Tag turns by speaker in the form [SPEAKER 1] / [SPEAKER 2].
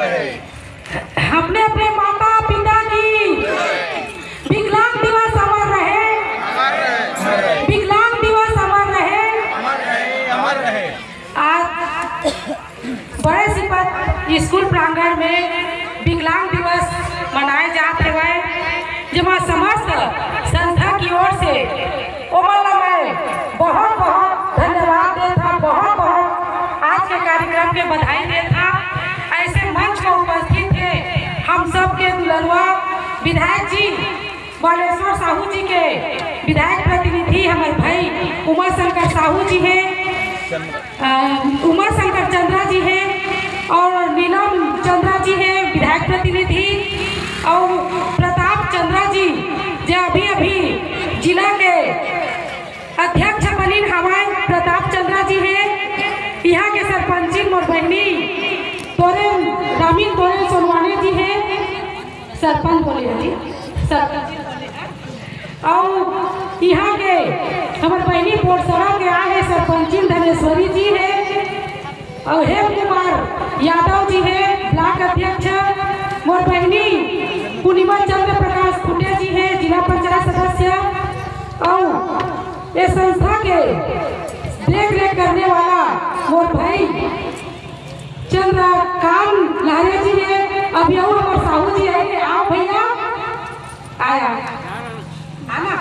[SPEAKER 1] अपने अपने माता पिता की विकलांग दिवस अमर रहे, विकलांग दिवस अमर रहे। आज बड़े सिपत स्कूल प्रांगण में विकलांग दिवस मनाए जाते हुए जहाँ समस्त संस्था की ओर से मैं बहुत बहुत धन्यवाद देता, बहुत बहुत आज के कार्यक्रम के बधाई देता। ऐसे मंच में उपस्थित थे हम सब के दुल्हनवा विधायक जी बालेश्वर साहू जी के विधायक प्रतिनिधि हमारे भाई उमा शंकर साहू जी हैं, उमा शंकर चंद्रा जी हैं और नीलम चंद्रा जी हैं विधायक प्रतिनिधि, और प्रताप चंद्रा जी जो अभी अभी जिला के अध्यक्ष बनी हमारे प्रताप चंद्रा जी हैं, यहाँ के सरपंची मोर बहनी तोरे ग्रामीण तोरे सोनवाने जी हैं, सरपंच बोले जी सरपंच, और यहाँ के हमारे बहनी पोटसरा के आए हैं सरपंची धनेश्वरी जी है, और हेम कुमार यादव जी है ब्लॉक अध्यक्ष, मोर बहनी पूर्णिमा चंद्र प्रकाश खुटे जी है जिला पंचायत सदस्य, और ये संस्था के देख रेख करने वाला मोर भाई चंद्रकांत लहरे जी है। अभी हमारे साहू जी आए, आओ भैया आया आना।